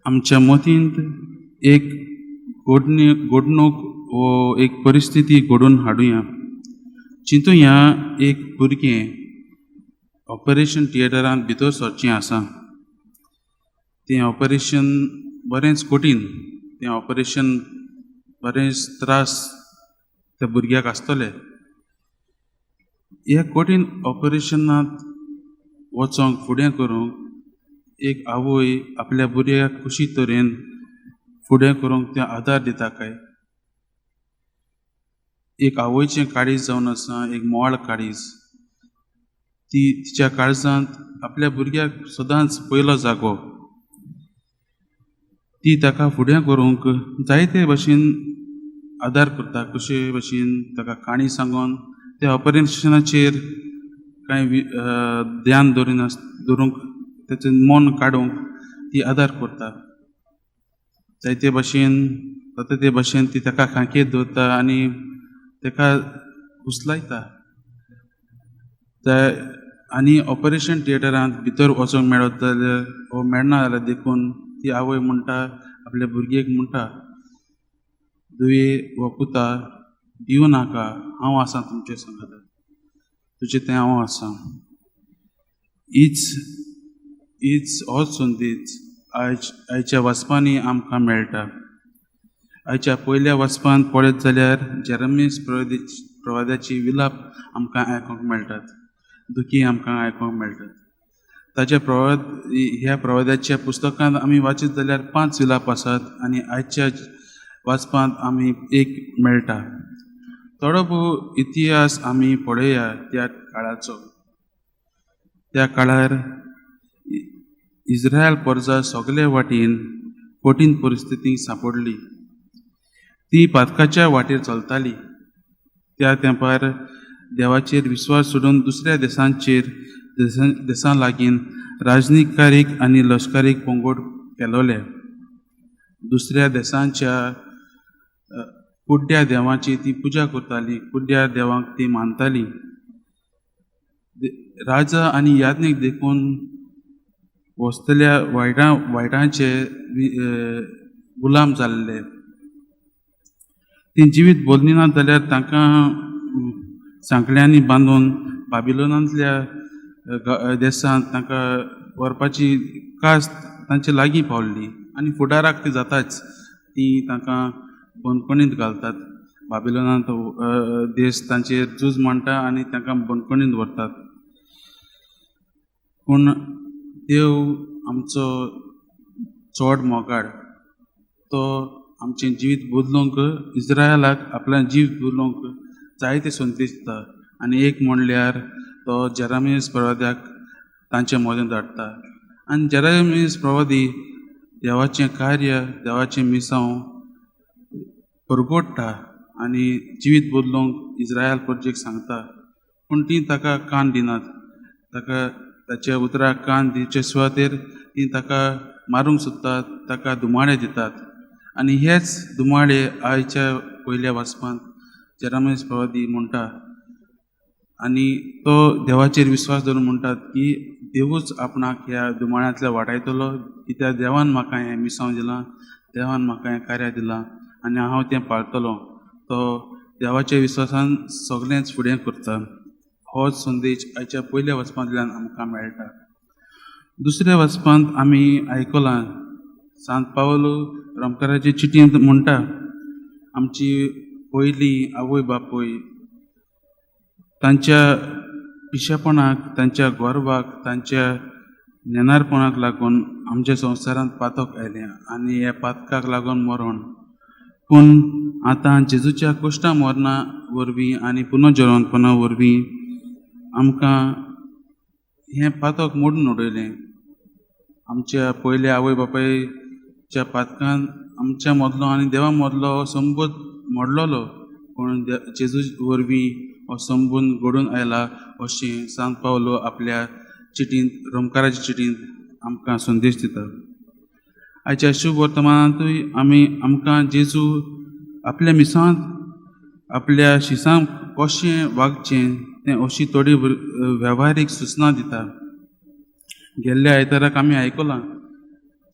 आमच्या मतींत एक घडणूक वो एक परिस्थिती घडून हाडुया. चिंतुया एक भुरगें ऑपरेशन थिएटरांत भितर सरचें आसा. तें ऑपरेशन बरेंच कठीण, तें ऑपरेशन बरेंच त्रास त्या भुरग्याक आसतले. ह्या कठीण ऑपरेशनांत वचोंक फुडें करूंक एक आवय आपल्या भुरग्याक कशी तरेन फुडें करूंक तें आदार दिता काय. एक आवयचें काळीज जावन आसा, एक मोवाळ काळीज. ती तिच्या काळजांत आपल्या भुरग्याक सदांच पयलो जागो. ती ताका फुडें करूंक जायते भशेन आदार करता. कशे भशेन ताका काणी सांगून त्या ऑपरेशनाचेर कांय ध्यान दवरूंक तेचें मन काडूंक ती आदार करता. जायते भशेन जाता ते भशेन ती ताका खांकेत दवरता आनी ताका उचलायता. आनी ऑपरेशन थिएटरांत भितर वचोंक मेळत जाल्यार वो मेळना जाल्यार देखून ती आवय म्हणटा आपल्या भुरगेक म्हणटा, दुये वो पुता भिवू नाका, हांव आसां तुमचे सांगात, तुजें तें हांव आसां. हीच होच संदेश आयच्या वचपांनी आमकां मेळटा. आयच्या पयल्या वचपांत पळयत जाल्यार जेरेमिया प्रवाद्याची विलाप आमकां आयकूंक मेळटात, दुखी आमकां आयकूंक मेळटात. ताच्या ह्या प्रवाद्याच्या पुस्तकांत आमी वाचीत जाल्यार 5 विलाप आसात आनी आयच्या वाचपांत आमी एक मेळटा. थोडो भोव इतिहास आमी पळोवया त्या काळाचो. त्या काळार इस्रायल प्रजा सगळे वाटेन कठीण परिस्थितीक सांपडली. ती पातकाच्या वाटेर चलताली. त्या तेंपार देवाचेर विस्वास सोडून दुसऱ्या देशां लागीं राजनिकारीक आनी लश्करीक पंगड केलोले. दुसऱ्या देशांच्या कुड्ड्या देवाची ती पुजा करताली, कुड्ड्या देवांक ती मानताली. राजा आनी याज्ञीक देखून वचतल्या वायटांचे गुलाम जाल्ले. ती जिवीत बोलली ना जाल्यार तांकां सांकल्यांनी बांदून बाबिलोनांतल्या देशांत तांकां व्हरपाची कास तांचे लागीं पावल्ली आनी फुडाराक ती जाताच. ती तांकां बंदखणींत घालतात. बाबिलोनांत देश तांचेर झूज मांडटा आनी तांकां बंदखणींत व्हरतात. पूण देव आमचो चोड मोगाळ. तो आमचें जिवीत बदलूंक, इस्रायलाक आपलें जीव बदलूंक जायते संदेश दिता. आनी एक म्हणल्यार तो जेरेमिया प्रवाद्याक तांचे मदें धाडटा. आनी जेरेमिया प्रवादी देवाचें कार्य, देवाचें मिसांव परगोडटा आनी जिवीत बदलूंक इस्रायल प्रजेक सांगता. पूण ती ताका कान दिनात. ताका ताच्या उतराक कान दिवचे सुवातेर ती ताका मारूंक सोदतात, ताका दुमाडे दितात. आनी हेच दुमाडे आयच्या पयल्या वाचपांत जेरेमिया प्रवादी म्हणटा. आनी तो देवाचेर विस्वास दवरून म्हणटात की देवूच आपणाक ह्या दुमाड्यांतल्या वाटायतलो, कित्याक देवान म्हाका हें मिसांव दिलां, देवान म्हाका हें कार्य दिलां आनी हांव तें पाळटलों. तो देवाच्या विस्वासान सगळेंच फुडें करता. होच संदेश आयच्या पयल्या वचपांतल्यान आमकां मेळटा. दुसऱ्या वचपांत आमी आयकलां सांत पावलो रोमकाराचे चिटींत म्हणटा, आमची पयलीं आवय बापूय तांच्या पिशेपणाक, तांच्या गोरवाक, तांच्या नेनारपणाक लागून आमच्या संवसारांत पातक आयलें आनी ह्या पातकाक लागून मरण. पूण आतां जेजूच्या कश्टा मरणा वरवीं आनी पुनर्जन्मपणा वरवीं आमकां हें पातक मोडून उडयलें. आमच्या पयल्या आवय बापायच्या पातकान आमच्या मदलो आनी देवा मदलो हो संबंद मोडलोलो. पूण जेजू वरवीं हो संबंद घडून आयला अशें सांत पावलो आपल्या चिटींत, रोमकाराच्या चिटींत आमकां संदेश दिता. आयच्या शुभ वर्तमानांतूय आमकां जेजू आपल्या मिसांत, आपल्या शिसांक कशें वागचें तें अशी थोडी वेव्हारीक सुचना दिता. गेल्ल्या आयताराक आमी आयकलां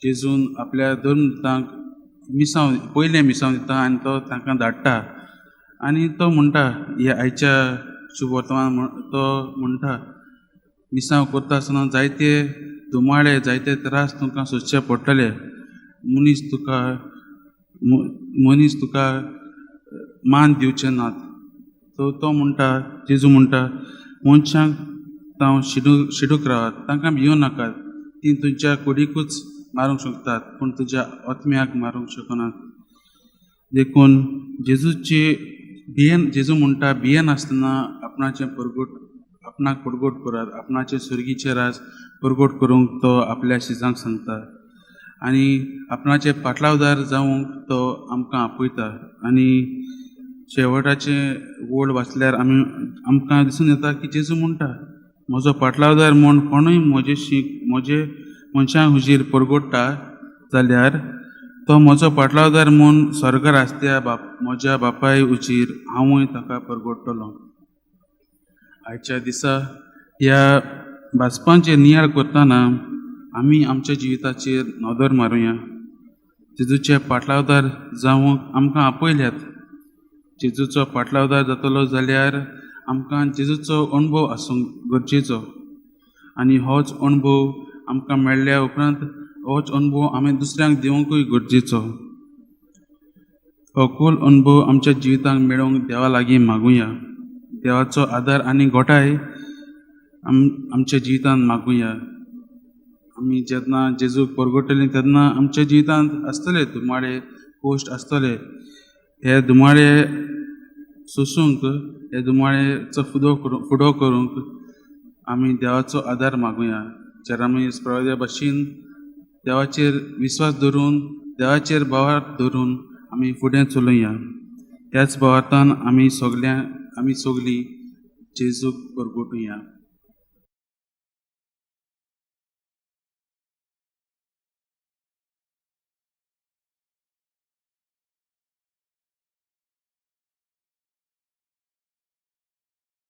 जेजून आपल्या धर्मदूतांक पयलें मिसांव दिता आनी तो तांकां धाडटा आनी तो म्हणटा ह्या आयच्या शुभ वर्तमान तो म्हणटा मिसांव करता आसतना जायते दुमाळे जायते त्रास तुमकां सोंसचे पडटले. मनीस तुका मान दिवचे नात. तो म्हणटा जेजू म्हणटा मनशांक तांव शिडूक रावात, तांकां भिवूं नाकात. ती तुमच्या कुडीकूच मारूंक शकतात पूण तुज्या आत्म्याक मारूंक शकनात. देखून जेजू म्हणटा भियेन आसतना आपणाक परगोट करात. आपणाचे सुर्गीचे राज परगोट करूंक तो आपल्या शिजांक सांगता आनी आपणाचे पाटलावदार जावंक तो आमकां आपयता. आनी शेवटाचे वोड वाचल्यार आमकां दिसून येता की जेजू म्हणटा म्हजो पाटलावदार म्हूण कोणूय म्हजे मनशां हुजीर परगोडटा जाल्यार तो म्हजो पाटलावदार म्हूण स्वर्गार आसत्या म्हज्या बापाय हुजीर हांवूय ताका परगोडटलों. आयच्या दिसा ह्या भाजपांचेर नियाळ करतना आमी आमच्या जिविताचेर नदर मारुया. जेजूचे पाटलावदार जावंक आमकां आपयल्यात. जेजूचो पाटलावदार जातलो जाल्यार आमकां जेजूचो अणभव आसूंक गरजेचो आनी होच अणभव आमकां मेळ्ळ्या उपरांत होच अणभव आमी दुसऱ्यांक दिवंकूय गरजेचो. हो खोल अणभव आमच्या जिवितांत मेळोवंक देवा लागीं मागुया. देवाचो आदार आनी घोटाय आमच्या जिवितांत मागुया. आमी जेन्ना जेजूक परगोडटलीं तेन्ना आमच्या जिवितांत आसतले दुमाळे कोश्ट आसतले. हे दुमाळे सोसूंक हे दुमाळेचो फुडो करूंक आमी देवाचो आदार मागुया. जर आमी स्प्रवद्या भाशेन देवाचेर विस्वास दवरून देवाचेर भावार्थ दवरून आमी फुडें चलुया. ह्याच भावार्थान आमी सगलीं जेजूक परगोटुया.